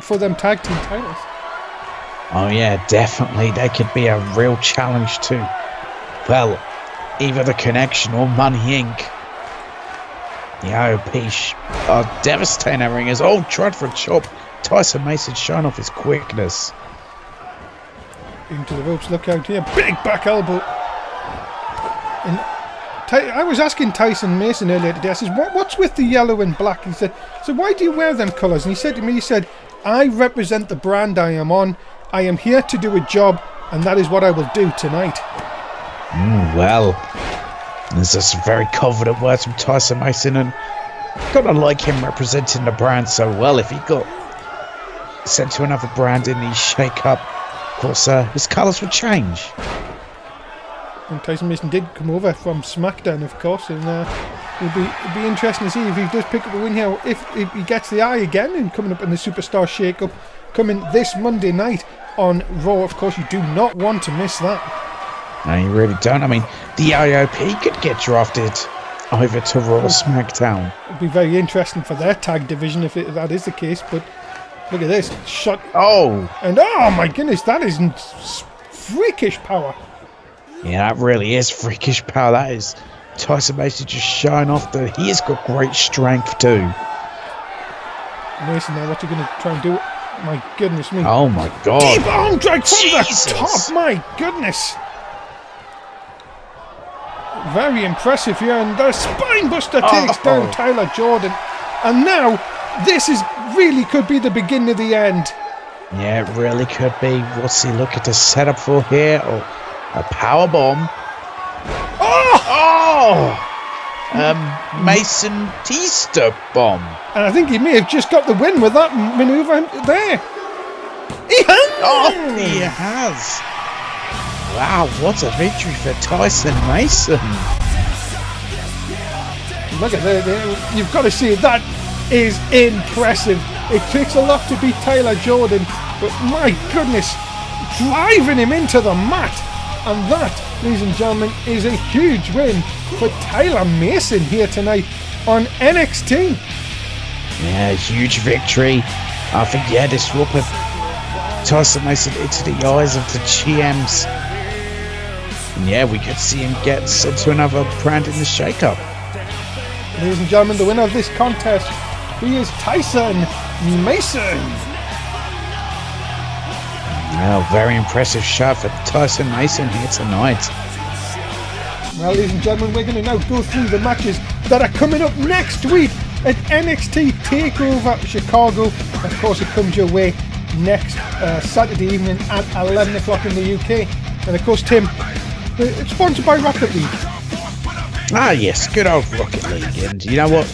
for them tag team titles.
Oh yeah, definitely. They could be a real challenge too. Well, either the Connection or Money Inc. The AOP are devastating that ringers. Oh, tried for a chop. Tyson Mason showing off his quickness.
Into the ropes, look out here. Big back elbow. And I was asking Tyson Mason earlier today, I said, what's with the yellow and black? He said, so why do you wear them colours? And he said to me, he said, I represent the brand I am on. I am here to do a job, and that is what I will do tonight.
Well, there's just very confident words from Tyson Mason, and gotta like him representing the brand so well. If he got sent to another brand in the shake-up, of course, his colours would change.
And Tyson Mason did come over from SmackDown, of course, and it'll be interesting to see if he does pick up a win here, if he gets the eye again, and coming up in the Superstar Shake-Up, coming this Monday night on Raw. Of course, you do not want to miss that.
No, you really don't. I mean, the IOP could get drafted over to Raw or SmackDown.
It'll be very interesting for their tag division if that is the case, but look at this shot.
Oh!
And oh my goodness, that is freakish power.
Yeah, that really is freakish power. That is Tyson Mason just showing off that he has got great strength too.
Mason, now what are you going to try and do? My goodness me.
Oh my god.
Deep arm drag from the top, my goodness. Very impressive here, and the Spinebuster takes down Tyler Jordan. And now, this is really could be the beginning of the end.
Yeah, it really could be. What's he looking to set up for here? Oh, a power bomb. Mason Teaster bomb.
And I think he may have just got the win with that maneuver there.
He has. Wow, what a victory for Tyson Mason.
Look at that. You've got to see it. That is impressive. It takes a lot to beat Tyler Jordan, but my goodness, driving him into the mat. And that, ladies and gentlemen, is a huge win for Tyler Mason here tonight on NXT.
Yeah, huge victory. I think, yeah, this will put Tyson Mason into the eyes of the GMs. And yeah, we could see him get sent to another brand in the shake-up.
Ladies and gentlemen, the winner of this contest, he is Tyson Mason.
Well, very impressive shot for Tyson Mason here tonight.
Well, ladies and gentlemen, we're going to now go through the matches that are coming up next week at NXT TakeOver Chicago. Of course, it comes your way next Saturday evening at 11 o'clock in the UK. And of course, Tim, it's sponsored by Rocket League.
Ah, yes, good old Rocket League. And you know what?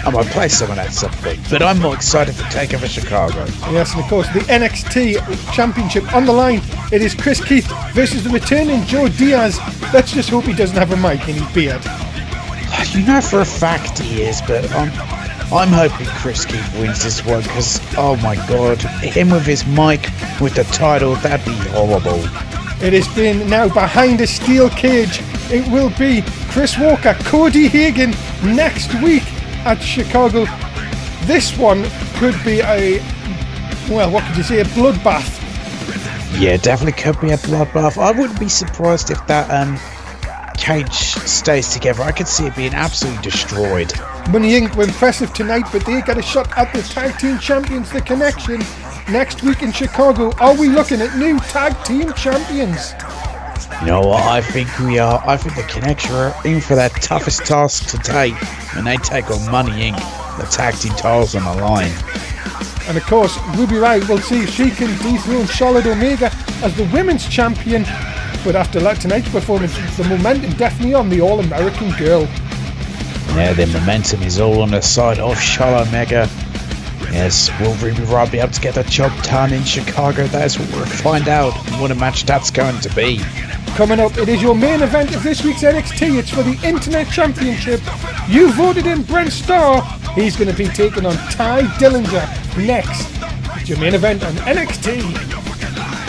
I might play some of that at some point, but I'm more excited for TakeOver Chicago.
Yes, and of course, the NXT Championship on the line. It is Chris Keith versus the returning Joe Diaz. Let's just hope he doesn't have a mic in his beard.
You know for a fact he is, but I'm hoping Chris Keith wins this one, because, oh my god, him with his mic, with the title, that'd be horrible.
It has been now behind a steel cage. It will be Chris Walker, Cody Hagan next week at Chicago. This one could be a, well, what could you say, a bloodbath.
Yeah, definitely could be a bloodbath. I wouldn't be surprised if that cage stays together. I could see it being absolutely destroyed.
Money Inc. were impressive tonight, but they get a shot at the Tag Team Champions, The Connection, next week in Chicago. Are we looking at new Tag Team Champions?
You know what, I think we are. I think the Connection are in for their toughest task to date when they take on Money Inc. The tag team titles on the line.
And of course, Ruby Riott will see if she can dethrone Charlotte Omega as the women's champion. But after tonight's performance, the momentum definitely on the All-American girl.
Yeah, the momentum is all on the side of Charlotte Omega. Yes, will Ruby Riott be able to get the job done in Chicago? That is what we'll find out, what a match that's going to be.
Coming up, it is your main event of this week's NXT. It's for the Internet Championship. You voted in Brent Starr. He's going to be taking on Ty Dillinger next. It's your main event on NXT.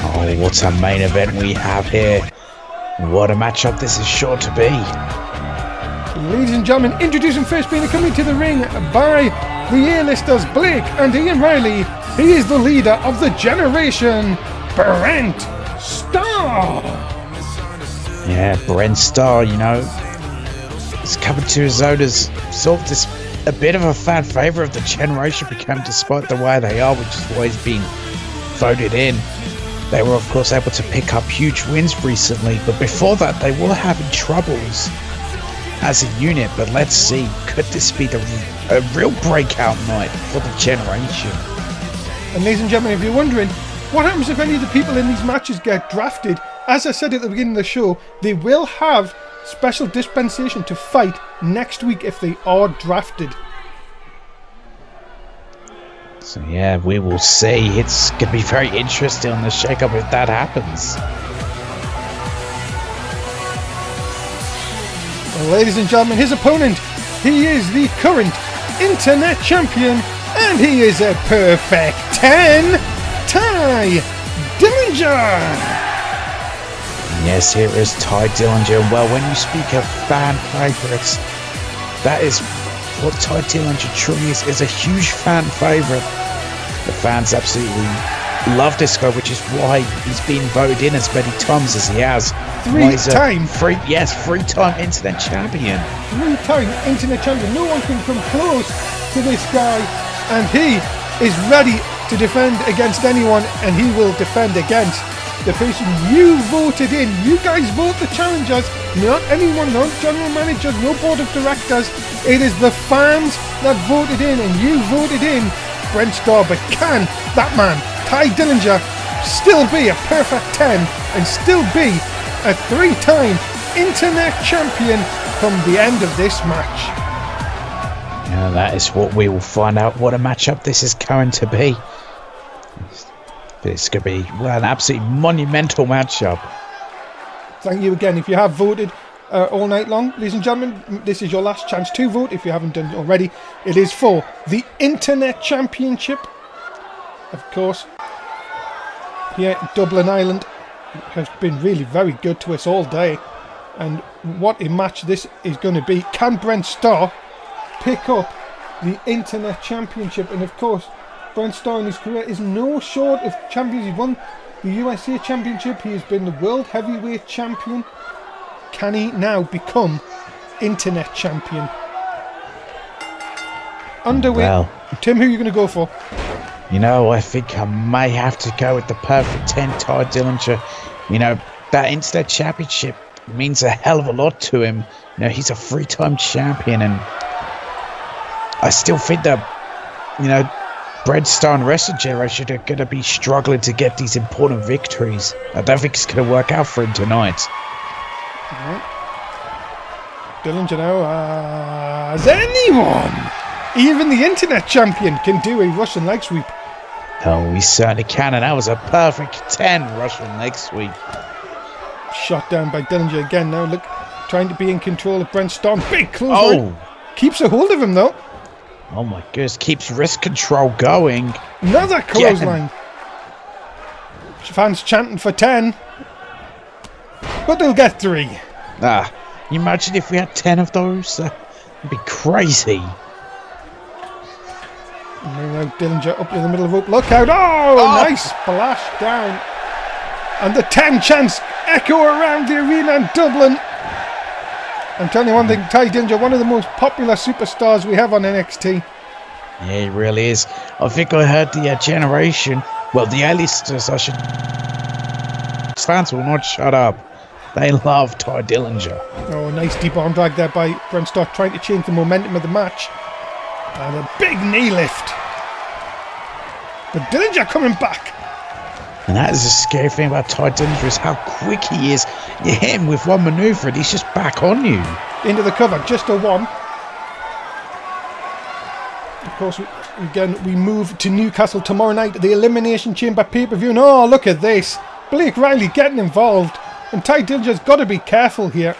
Oh, what a main event we have here. What a matchup this is sure to be.
Ladies and gentlemen, introducing first being coming to the ring by the A-listers Blake and Ian Riley. He is the leader of the generation, Brent Starr.
Yeah, Brent Starr, you know, is coming to his own as sort of this, a bit of a fan favourite of the generation become, despite the way they are, which is why he's been voted in. They were, of course, able to pick up huge wins recently, but before that, they were having troubles as a unit. But let's see, could this be a real breakout night for the generation?
And ladies and gentlemen, if you're wondering, What happens if any of the people in these matches get drafted? As I said at the beginning of the show, they will have special dispensation to fight next week if they are drafted.
So yeah, we will see. It's going to be very interesting on the shake-up if that happens.
Well, ladies and gentlemen, his opponent, he is the current Internet Champion, and he is a perfect 10, Ty Dillinger.
Yes, here is Ty Dillinger. Well, when you speak of fan favourites, that is what Ty Dillinger truly is a huge fan favourite. The fans absolutely love this guy, which is why he's been voted in as many times as he has.
Three-time
Internet Champion.
3-time Internet Champion. No one can come close to this guy, and he is ready to defend against anyone, and he will defend against the person you voted in. You guys vote the challengers, not anyone, not general managers, no board of directors. It is the fans that voted in, and you voted in Brent Starr. But can that man, Ty Dillinger, still be a perfect 10 and still be a 3-time Internet Champion come the end of this match?
Yeah, that is what we will find out, what a matchup this is going to be. It's going to be, well, an absolutely monumental matchup.
Thank you again. If you have voted all night long, ladies and gentlemen, this is your last chance to vote. If you haven't done it already, it is for the Internet Championship. Of course, here Dublin, Ireland has been really very good to us all day. And what a match this is going to be. Can Brent Starr pick up the Internet Championship? And of course, Brent Starr in his career is no short of champions. He's won the USA Championship. He has been the World Heavyweight Champion. Can he now become Internet Champion? Underway.
Well,
Tim, who are you going to go for?
You know, I think I may have to go with the perfect 10, Ty Dillinger. You know, that Internet Championship means a hell of a lot to him. You know, he's a 3-time champion, and I still think that, you know, Brent Starr and the rest of the generation are going to be struggling to get these important victories. I don't think it's going to work out for him tonight.
Dillinger now as anyone, even the Internet Champion, can do a Russian leg sweep.
Oh, he certainly can, and that was a perfect 10 Russian leg sweep.
Shot down by Dillinger again now. Look, trying to be in control of Brent Starr. Big clothesline.
Oh!
Keeps a hold of him though.
Oh my goodness, keeps wrist control going.
Another clothesline. Fans chanting for 10. But they'll get 3.
Ah, you imagine if we had 10 of those? It'd be crazy.
And now Dillinger up in the middle of the rope. Look out. Oh, nice splash down. And the 10 chants echo around the arena in Dublin. I'm telling you one thing, Ty Dillinger, one of the most popular superstars we have on NXT.
Yeah, he really is. I think I heard the generation, well, the A-listers, fans will not shut up. They love Ty Dillinger.
Oh, nice deep arm drag there by Brent Starr, trying to change the momentum of the match. And a big knee lift. But Dillinger coming back.
And that is the scary thing about Ty Dillinger, is how quick he is. You hit him with one manoeuvre and he's just back on you.
Into the cover, just a 1. Of course, again, we move to Newcastle tomorrow night, the Elimination Chamber pay-per-view. And oh, look at this. Blake Riley getting involved. And Ty Dillinger's got to be careful here.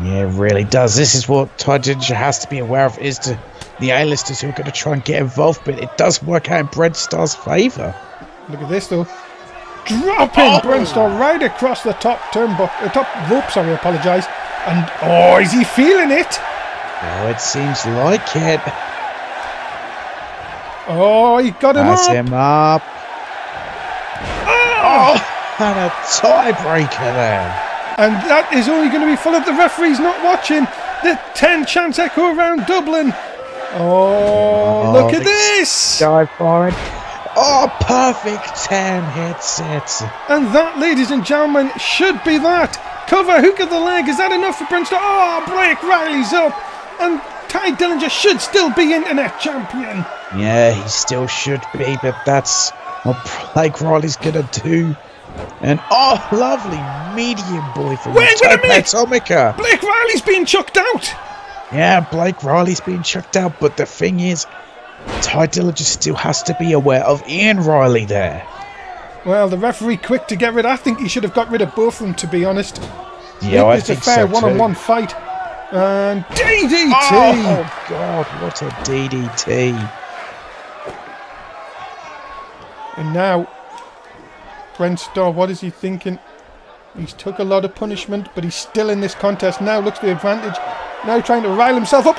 Yeah, it really does. This is what Ty Dillinger has to be aware of, is the A-listers who are going to try and get involved. But it does work out in Brent Starr's favour.
Look at this though. Dropping Brent Starr right across the top top rope, sorry, I apologise. And oh, is he feeling it?
Oh, it seems like it.
Oh, he got him
That's
up.
him up. Oh, and a tiebreaker there.
And that is only going to be Philip. The referee's not watching. The 10 chants echo around Dublin. Oh, look at this.
Dive for it. Oh, perfect 10 hits.
And that, ladies and gentlemen, should be that. Cover, hook of the leg. Is that enough for Brent Starr? Oh, Blake Riley's up. And Ty Dillinger should still be Internet Champion.
Yeah, he still should be, but that's what Blake Riley's gonna do. And lovely medium boy from
Wait a minute!
Atomica.
Blake Riley's been chucked out.
Yeah, Blake Riley's been chucked out, but the thing is, Ty Dillinger still has to be aware of Ian Riley there.
Well, the referee quick to get rid. I think he should have got rid of both of them, to be honest.
Yeah, I
it's
think
a fair
so
one-on-one
too.
fight. And DDT!
Oh God, what a DDT.
And now, Brent Starr, what is he thinking? He's took a lot of punishment, but he's still in this contest. Now looks the advantage. Now trying to rile himself up.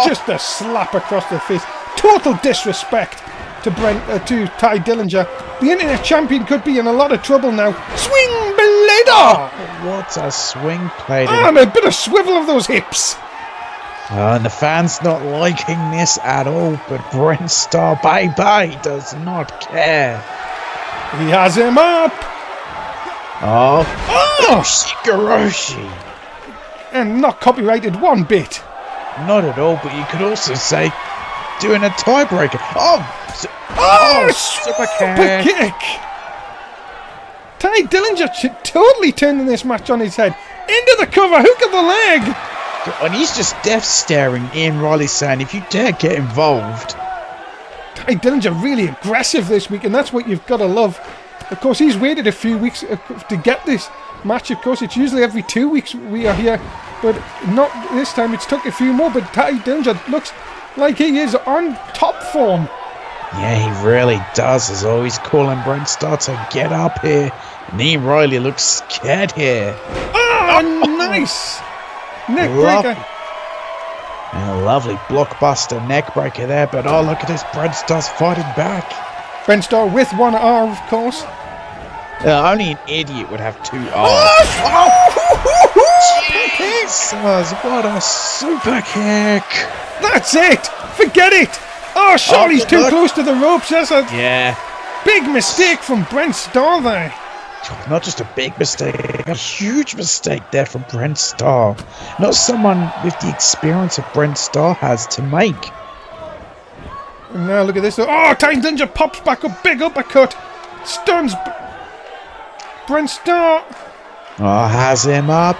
Just a slap across the face. Total disrespect to Ty Dillinger. The Internet Champion could be in a lot of trouble now. Swing blader!
What a swing plate.
And a bit of swivel of those hips.
And the fans not liking this at all, but Brent Starr bye-bye does not care.
He has him up.
Shikoroshi.
And not copyrighted one bit.
Not at all, but you could also say doing a tiebreaker. Super kick.
Ty Dillinger totally turning this match on his head. Into the cover, hook of the leg.
And he's just death staring Ian Riley saying, if you dare get involved.
Ty Dillinger really aggressive this week, and that's what you've got to love. Of course, he's waited a few weeks to get this match. Of course, it's usually every 2 weeks we are here, but not this time. It's took a few more, but Ty Dillinger looks like he is on top form.
Yeah, he really does. As always, calling Brent Starr to get up here. And Ian Riley looks scared here.
Nice! Neck breaker.
And a lovely blockbuster neck breaker there, but look at this, Brent Starr's fighting back.
Brent Starr with one R, of course.
Only an idiot would have 2 R's. Jesus, what a super kick.
That's it! Forget it! He's too close to the ropes. That's a big mistake from Brent Starr there.
Not just a big mistake, a huge mistake there from Brent Starr. Not someone with the experience of Brent Starr has to make.
And now look at this. Ty Dillinger pops back up, big uppercut. Stuns Brent Starr.
Has him up.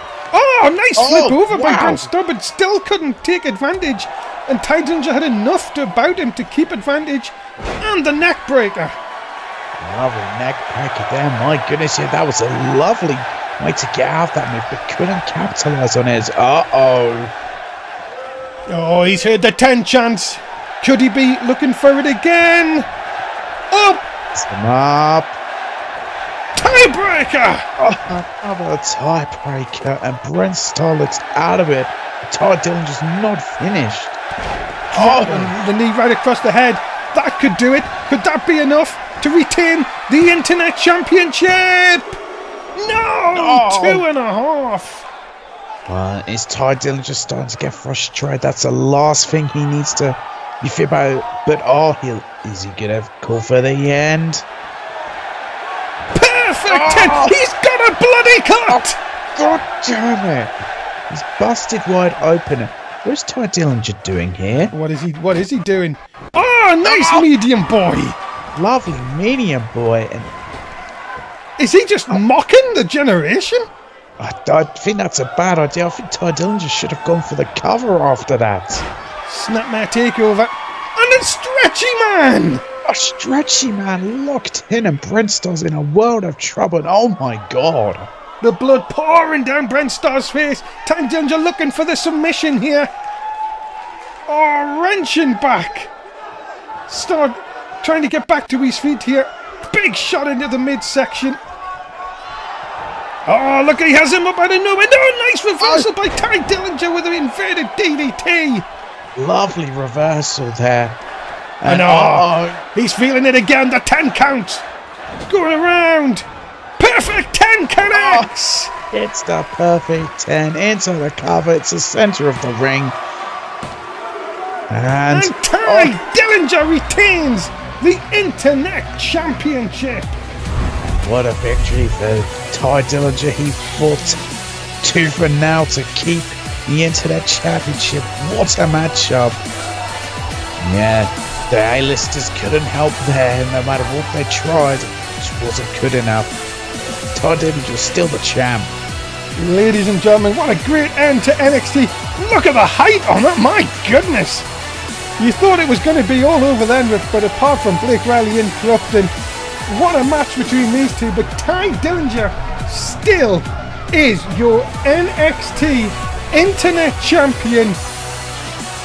Nice flip over by Brent Starr, but still couldn't take advantage. And Ty Dillinger had enough about him to keep advantage. And the neck breaker.
Lovely neck breaker there. My goodness, that was a lovely way to get out of that move, but couldn't capitalize on it.
He's heard the 10 chance. Could he be looking for it again?
Up.
Tiebreaker!
Another tiebreaker, and Brent Starr looks out of it. Ty Dillinger's not finished.
The knee right across the head. That could do it. Could that be enough to retain the Internet Championship? No! 2.5.
Well, is Ty Dillinger starting to get frustrated? That's the last thing he needs to be fit about. But is he gonna call for the end?
Perfect 10. He's got a bloody cut.
God damn it! He's busted wide open. What's Ty Dillinger doing here?
What is he doing? Nice medium boy.
Lovely medium boy. And
is he just mocking the generation?
I think that's a bad idea. I think Ty Dillinger should have gone for the cover after that.
Snapmare takeover. And a stretchy man.
A stretchy man locked in, and Brent Starr's in a world of trouble. Oh my God.
The blood pouring down Brent Starr's face. Ty Dillinger looking for the submission here. Wrenching back. Starr trying to get back to his feet here. Big shot into the midsection. Look, he has him up out of nowhere. Nice reversal by Ty Dillinger with an inverted DDT.
Lovely reversal there.
And he's feeling it again. The 10 count. Going around. Perfect 10 connects.
It's the perfect 10 into the cover. It's the center of the ring. And
Ty Dillinger retains the Internet Championship.
What a victory for Ty Dillinger. He fought tooth and nail to keep the Internet Championship. What a matchup. Yeah, The A-listers couldn't help there, no matter what they tried, it just wasn't good enough. Todd Dibbins was still the champ.
Ladies and gentlemen, what a great end to NXT. Look at the height on it, my goodness. You thought it was going to be all over then, but apart from Blake Riley interrupting, what a match between these two. But Ty Dillinger still is your NXT Internet Champion.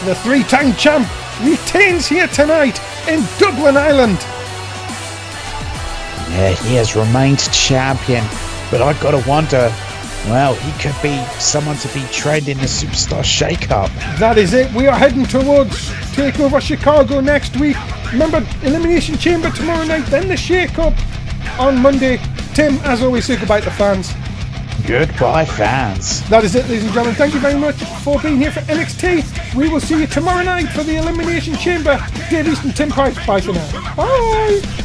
The 3-time champ retains here tonight in Dublin, Ireland.
Yeah, he has remained champion, but I gotta wonder, well, he could be someone to be trained in the Superstar Shake-Up.
That is it. We are heading towards TakeOver Chicago next week. Remember, Elimination Chamber tomorrow night, then the Shake-Up on Monday. Tim, as always, say goodbye to the fans.
Goodbye, fans.
That is it, ladies and gentlemen. Thank you very much for being here for NXT. We will see you tomorrow night for the Elimination Chamber. Dave, Easton, Tim Price. Bye for now. Bye.